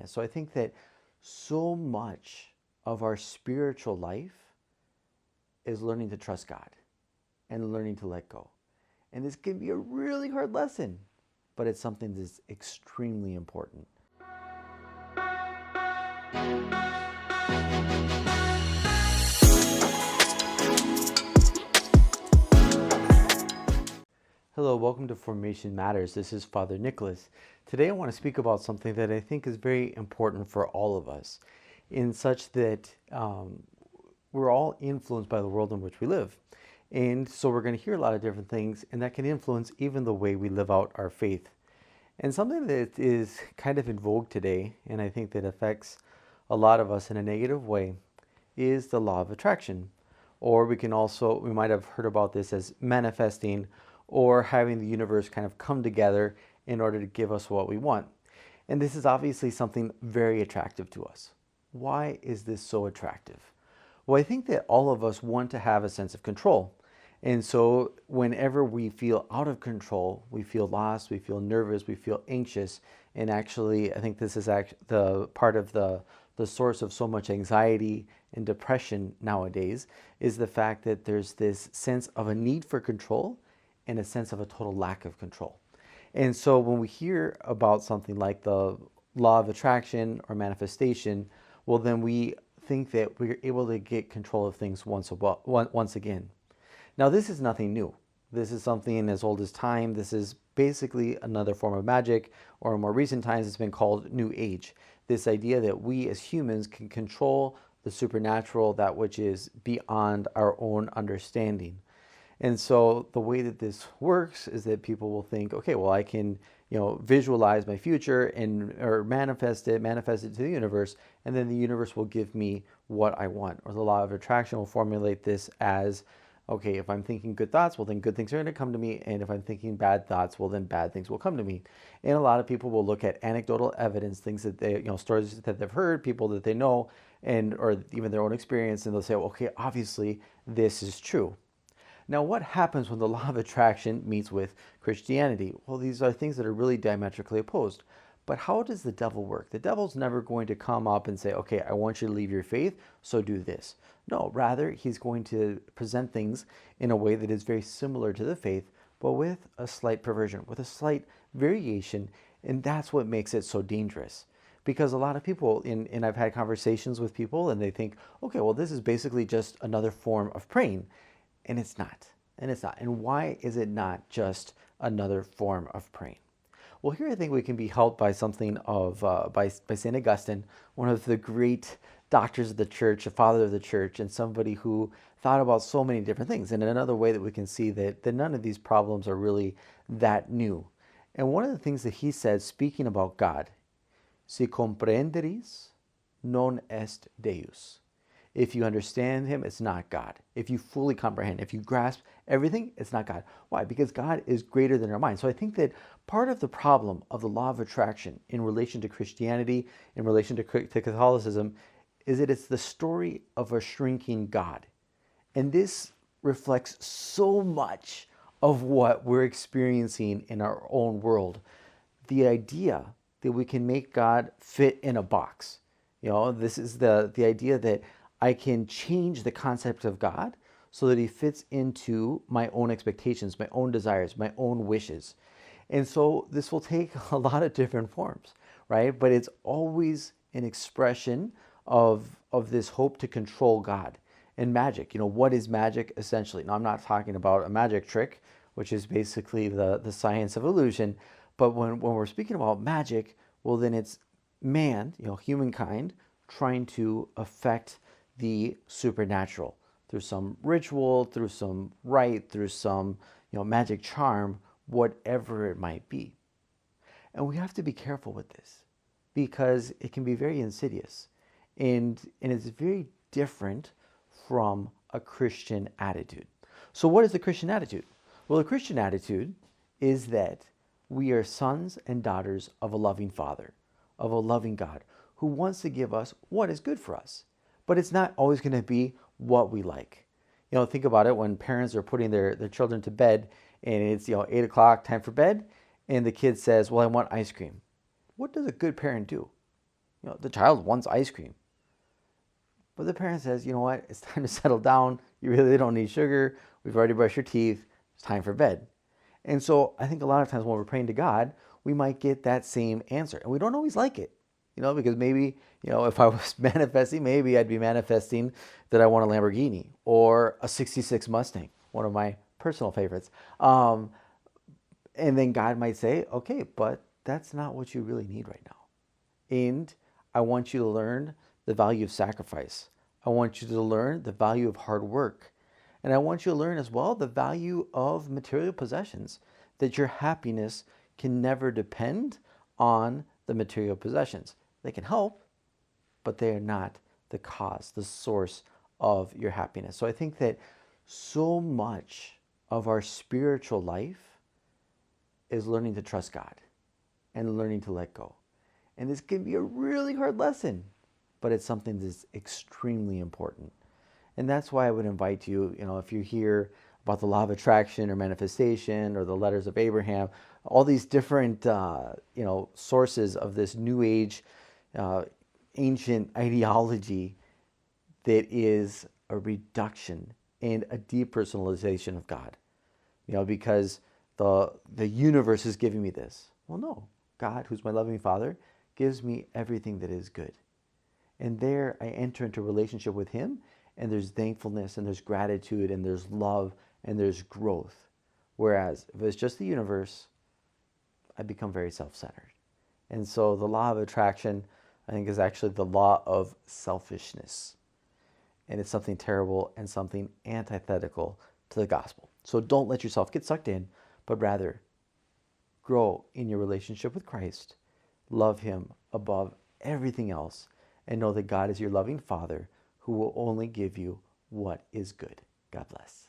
So I think that so much of our spiritual life is learning to trust God and learning to let go. And this can be a really hard lesson, but it's something that's extremely important. Hello, welcome to Formation Matters. This is Father Nicholas. Today I want to speak about something that I think is very important for all of us, in such that we're all influenced by the world in which we live. And so we're going to hear a lot of different things, and that can influence even the way we live out our faith. And something that is kind of in vogue today, and I think that affects a lot of us in a negative way, is the law of attraction. Or we might have heard about this as manifesting, or having the universe kind of come together in order to give us what we want. And this is obviously something very attractive to us. Why is this so attractive? Well, I think that all of us want to have a sense of control. And so whenever we feel out of control, we feel lost, we feel nervous, we feel anxious. And actually, I think this is the part of the source of so much anxiety and depression nowadays, is the fact that there's this sense of a need for control and a sense of a total lack of control. And so when we hear about something like the law of attraction or manifestation, well, then we think that we're able to get control of things once again. Now, this is nothing new. This is something as old as time. This is basically another form of magic, or in more recent times, it's been called New Age. This idea that we as humans can control the supernatural, that which is beyond our own understanding. And so the way that this works is that people will think, okay, well, I can, visualize my future or manifest it to the universe, and then the universe will give me what I want. Or the law of attraction will formulate this as, okay, if I'm thinking good thoughts, well, then good things are going to come to me. And if I'm thinking bad thoughts, well, then bad things will come to me. And a lot of people will look at anecdotal evidence, things that they, stories that they've heard, people that they know, or even their own experience, and they'll say, well, okay, obviously this is true. Now, what happens when the law of attraction meets with Christianity? Well, these are things that are really diametrically opposed. But how does the devil work? The devil's never going to come up and say, okay, I want you to leave your faith, so do this. No, rather, he's going to present things in a way that is very similar to the faith, but with a slight perversion, with a slight variation, and that's what makes it so dangerous. Because a lot of people, and I've had conversations with people, and they think, okay, well, this is basically just another form of praying. And it's not. And why is it not just another form of praying? Well, here I think we can be helped by something by St. Augustine, one of the great doctors of the church, a father of the church, and somebody who thought about so many different things. And another way that we can see that none of these problems are really that new. And one of the things that he said, speaking about God, si comprenderis, non est Deus. If you understand him, it's not God. If you fully comprehend, if you grasp everything, it's not God. Why? Because God is greater than our mind. So I think that part of the problem of the law of attraction in relation to Christianity, in relation to Catholicism, is that it's the story of a shrinking God. And this reflects so much of what we're experiencing in our own world. The idea that we can make God fit in a box. This is the idea that I can change the concept of God so that he fits into my own expectations, my own desires, my own wishes. And so this will take a lot of different forms, right? But it's always an expression of this hope to control God. And magic, what is magic essentially? Now, I'm not talking about a magic trick, which is basically the science of illusion. But when we're speaking about magic, well, then it's man, humankind, trying to affect the supernatural through some ritual, through some rite, through some magic charm, whatever it might be. And we have to be careful with this because it can be very insidious, and it's very different from a Christian attitude. So what is the Christian attitude? Well, the Christian attitude is that we are sons and daughters of a loving Father, of a loving God who wants to give us what is good for us. But it's not always going to be what we like. Think about it when parents are putting their children to bed and it's 8 o'clock, time for bed, and the kid says, well, I want ice cream. What does a good parent do? The child wants ice cream. But the parent says, you know what, it's time to settle down. You really don't need sugar. We've already brushed your teeth. It's time for bed. And so I think a lot of times when we're praying to God, we might get that same answer. And we don't always like it, because maybe, if I was manifesting, maybe I'd be manifesting that I want a Lamborghini or a 66 Mustang, one of my personal favorites. And then God might say, okay, but that's not what you really need right now. And I want you to learn the value of sacrifice. I want you to learn the value of hard work. And I want you to learn as well the value of material possessions, that your happiness can never depend on the material possessions. They can help, but they are not the cause, the source of your happiness. So I think that so much of our spiritual life is learning to trust God and learning to let go. And this can be a really hard lesson, but it's something that's extremely important. And that's why I would invite you, if you hear about the law of attraction or manifestation or the letters of Abraham, all these different, sources of this new age, ancient ideology that is a reduction and a depersonalization of God, because the universe is giving me this. Well, no, God, who's my loving Father, gives me everything that is good. And there I enter into a relationship with Him, and there's thankfulness, and there's gratitude, and there's love, and there's growth. Whereas if it's just the universe, I become very self-centered. And so the law of attraction, I think, is actually the law of selfishness. And it's something terrible and something antithetical to the gospel. So don't let yourself get sucked in, but rather grow in your relationship with Christ, love Him above everything else, and know that God is your loving Father who will only give you what is good. God bless.